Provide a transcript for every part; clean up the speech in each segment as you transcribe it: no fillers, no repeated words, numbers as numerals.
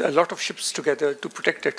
a lot of ships together to protect it.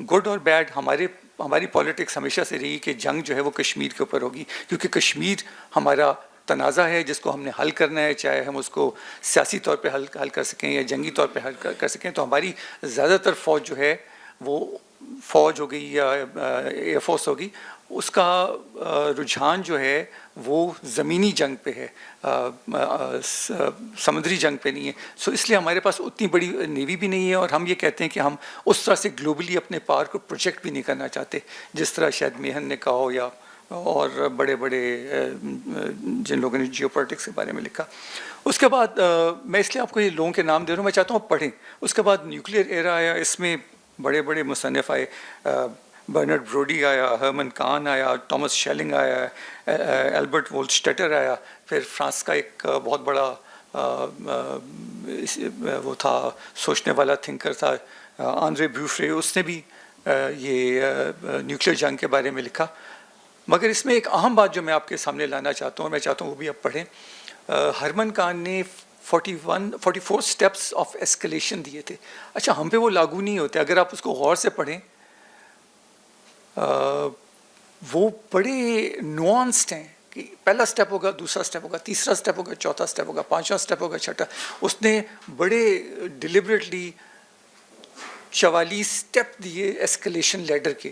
Good اور bed ہماری politics ہمیشہ سے رہی کہ جنگ جو ہے وہ کشمیر کے اوپر ہوگی، کیونکہ کشمیر ہمارا تنازع ہے جس کو ہم نے حل کرنا ہے، چاہے ہم اس کو سیاسی طور پہ حل کر سکیں یا جنگی طور پہ حل کر سکیں. تو ہماری زیادہ تر فوج جو ہے وہ فوج ہو گئی یا ایئر فورس ہوگی، اس کا رجحان جو ہے وہ زمینی جنگ پہ ہے، سمندری جنگ پہ نہیں ہے. سو اس لیے ہمارے پاس اتنی بڑی نیوی بھی نہیں ہے، اور ہم یہ کہتے ہیں کہ ہم اس طرح سے گلوبلی اپنے پاور کو پروجیکٹ بھی نہیں کرنا چاہتے جس طرح شاید میہن نے کہا ہو یا اور بڑے بڑے جن لوگوں نے جیو پولیٹکس کے بارے میں لکھا. اس کے بعد میں اس لیے آپ کو یہ لوگوں کے نام دے رہا ہوں، میں چاہتا ہوں پڑھیں. اس کے بعد نیوکلیئر ایرا آیا، اس میں بڑے بڑے مصنف آئے، برنرڈ بروڈی آیا، ہرمن کان آیا، ٹامس شیلنگ آیا، البرٹ وولسٹیٹر آیا. پھر فرانس کا ایک بہت بڑا وہ تھا، سوچنے والا تھنکر تھا، آندرے بروفرے، اس نے بھی یہ نیوکلیئر جنگ کے بارے میں لکھا. مگر اس میں ایک اہم بات جو میں آپ کے سامنے لانا چاہتا ہوں، میں چاہتا ہوں وہ بھی آپ پڑھیں. ہرمن کان نے 44 سٹیپس آف ایسکلیشن دیے تھے. اچھا، ہم پہ وہ لاگو نہیں ہوتے. اگر آپ اس کو غور سے پڑھیں وہ بڑے نوانسڈ ہیں کہ پہلا سٹیپ ہوگا، دوسرا سٹیپ ہوگا، تیسرا سٹیپ ہوگا، چوتھا سٹیپ ہوگا، پانچواں سٹیپ ہوگا، چھٹا. اس نے بڑے ڈیلیبریٹلی 44 سٹیپ دیے ایسکلیشن لیڈر کے.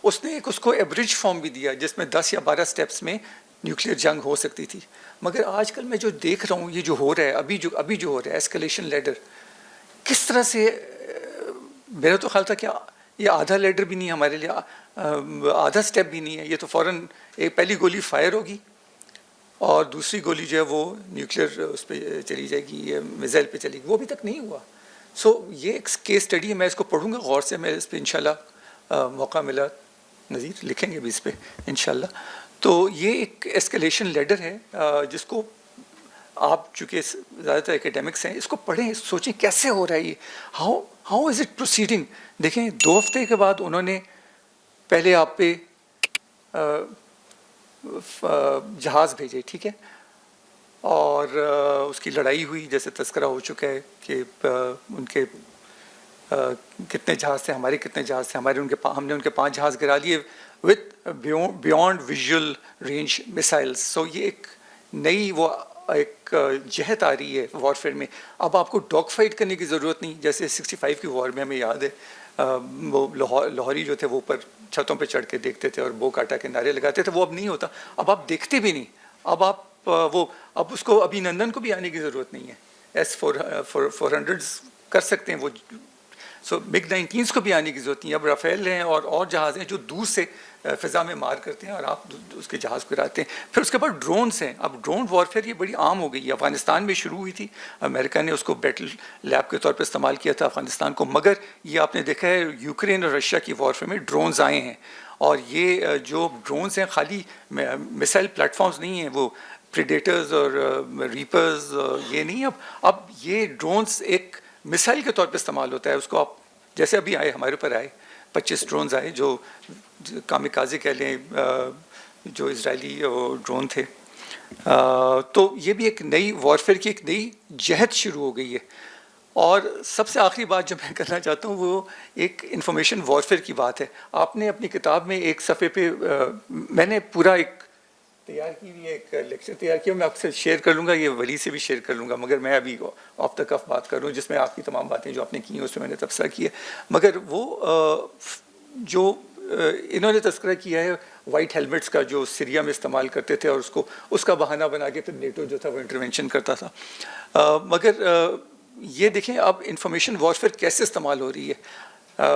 اس نے ایک اس کو ایوریج فارم بھی دیا جس میں 10 یا 12 سٹیپس میں نیوکلیئر جنگ ہو سکتی تھی. مگر آج کل میں جو دیکھ رہا ہوں، یہ جو ہو رہا ہے ابھی جو ہو رہا ہے ایسکلیشن لیڈر، کس طرح سے، میرا تو خیال تھا کہ یہ آدھا لیڈر بھی نہیں ہمارے لیے، آدھا سٹیپ بھی نہیں ہے. یہ تو فوراً ایک پہلی گولی فائر ہوگی اور دوسری گولی جو ہے وہ نیوکلیئر اس پہ چلی جائے گی، میزائل پہ چلے گی. وہ ابھی تک نہیں ہوا. سو یہ ایک کیس اسٹڈی ہے، میں اس کو پڑھوں گا غور سے. میں اس پہ انشاءاللہ موقع ملا نظیر لکھیں گے بھی اس پہ انشاءاللہ. تو یہ ایک ایسکلیشن لیڈر ہے جس کو آپ چونکہ زیادہ تر اکیڈیمکس ہیں، اس کو پڑھیں، سوچیں کیسے ہو رہا ہے یہ، ہاؤ از اٹ پروسیڈنگ. دیکھیں 2 ہفتے کے بعد انہوں نے پہلے آپ پہ جہاز بھیجے، ٹھیک ہے، اور اس کی لڑائی ہوئی، جیسے تذکرہ ہو چکا ہے کہ ان کے کتنے جہاز تھے، ہمارے کتنے جہاز تھے. ہم نے ان کے 5 جہاز گرا لیے وتھ بیونڈ ویژول رینج میسائلس. سو یہ ایک نئی وہ ایک جہت آ رہی ہے وارفیئر میں. اب آپ کو ڈاگ فائٹ کرنے کی ضرورت نہیں، جیسے 65 کی وار میں ہمیں یاد ہے وہ لاہوری جو تھے وہ اوپر چھتوں پہ چڑھ کے دیکھتے تھے اور بو کاٹا کے نعرے لگاتے تھے. وہ اب نہیں ہوتا. اب آپ دیکھتے بھی نہیں. اب اس کو ابھی نندن کو بھی آنے کی ضرورت نہیں ہے. S-400 کر سکتے ہیں وہ. سو MiG-19 کو بھی آنے کی ضرورت نہیں. اب رافیل ہیں اور جہاز ہیں جو دور سے فضا میں مار کرتے ہیں اور آپ اس کے جہاز کو گراتے ہیں. پھر اس کے بعد ڈرونز ہیں. اب ڈرون وارفیئر یہ بڑی عام ہو گئی ہے. افغانستان میں شروع ہوئی تھی، امریکہ نے اس کو بیٹل لیب کے طور پہ استعمال کیا تھا افغانستان کو. مگر یہ آپ نے دیکھا ہے یوکرین اور رشیا کی وارفیئر میں ڈرونز آئے ہیں. اور یہ جو ڈرونز ہیں خالی میسائل پلیٹ فارمز نہیں ہیں، وہ پریڈیٹرز اور ریپرز یہ نہیں. اب یہ ڈرونز ایک مثال کے طور پہ استعمال ہوتا ہے. اس کو آپ جیسے ابھی آئے، ہمارے اوپر آئے 25 ڈرونز آئے جو کامیکازے کہہ لیں، جو اسرائیلی ڈرون تھے. تو یہ بھی ایک نئی وارفیئر کی ایک نئی جہت شروع ہو گئی ہے. اور سب سے آخری بات جو میں کرنا چاہتا ہوں وہ ایک انفارمیشن وارفیئر کی بات ہے. آپ نے اپنی کتاب میں ایک صفحے پہ میں نے پورا ایک تیار کی ہوئی ایک لیکچر تیار کیا، میں آپ سے شیئر کر لوں گا، یہ ولی سے بھی شیئر کر لوں گا. مگر میں ابھی آف دا کف بات کر رہا ہوں جس میں آپ کی تمام باتیں جو آپ نے کی ہیں اس میں نے تبصرہ کیا. مگر وہ جو انہوں نے تذکرہ کیا ہے وائٹ ہیلمٹس کا جو سیریا میں استعمال کرتے تھے اور اس کا بہانہ بنا کے پھر نیٹو جو تھا وہ انٹرونشن کرتا تھا. مگر یہ دیکھیں اب انفارمیشن وارفیئر کیسے استعمال ہو رہی ہے.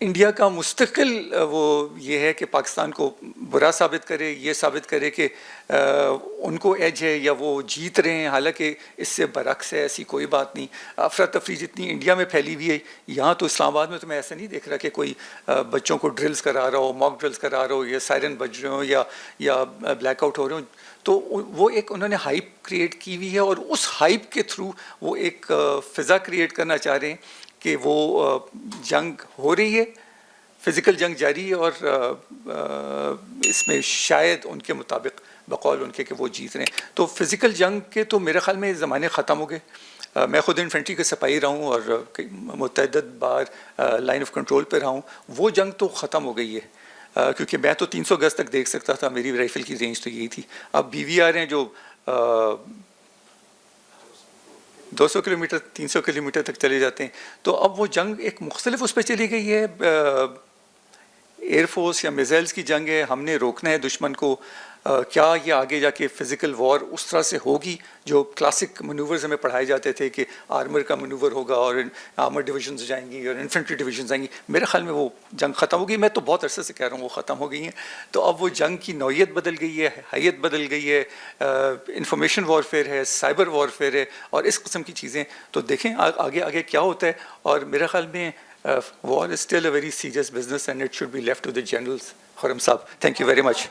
انڈیا کا مستقل وہ یہ ہے کہ پاکستان کو برا ثابت کرے، یہ ثابت کرے کہ ان کو ایج ہے یا وہ جیت رہے ہیں، حالانکہ اس سے برعکس ہے، ایسی کوئی بات نہیں. افراتفری جتنی انڈیا میں پھیلی ہوئی ہے، یہاں تو اسلام آباد میں تو میں ایسا نہیں دیکھ رہا کہ کوئی بچوں کو ڈرلز کرا رہا ہو، موک ڈرلز کرا رہا ہو، یا سائرن بج رہے ہوں یا بلیک آؤٹ ہو رہے ہوں. تو وہ ایک انہوں نے ہائپ کریٹ کی ہوئی ہے اور اس ہائپ کے تھرو وہ ایک فضا کریٹ کرنا چاہ رہے ہیں کہ وہ جنگ ہو رہی ہے، فزیکل جنگ جاری ہے، اور اس میں شاید ان کے مطابق بقول ان کے کہ وہ جیت رہے ہیں. تو فزیکل جنگ کے تو میرے خیال میں زمانے ختم ہو گئے. میں خود انفینٹری کا سپاہی رہا ہوں اور متعدد بار لائن آف کنٹرول پہ رہا ہوں. وہ جنگ تو ختم ہو گئی ہے کیونکہ میں تو 300 گز تک دیکھ سکتا تھا, میری رائفل کی رینج تو یہی تھی. اب BVR ہیں جو 200 کلومیٹر 300 کلومیٹر تک چلے جاتے ہیں. تو اب وہ جنگ ایک مختلف اس پہ چلی گئی ہے. ایئر فورس یا میزائلز کی جنگ ہے, ہم نے روکنا ہے دشمن کو. کیا یہ آگے جا کے فزیکل وار اس طرح سے ہوگی جو کلاسک منوورز ہمیں پڑھائے جاتے تھے کہ آرمر کا منور ہوگا اور آرمر ڈویژنز جائیں گی اور انفینٹری ڈویژنز آئیں گی؟ میرے خیال میں وہ جنگ ختم ہو گئی. میں تو بہت عرصے سے کہہ رہا ہوں وہ ختم ہو گئی ہیں. تو اب وہ جنگ کی نوعیت بدل گئی ہے, حیت بدل گئی ہے, انفارمیشن وارفیئر ہے, سائبر وارفیئر ہے اور اس قسم کی چیزیں. تو دیکھیں آگے کیا ہوتا ہے. اور میرے خیال میں war is still a very serious business and it should be left to the generals. خرم صاحب, thank you very much.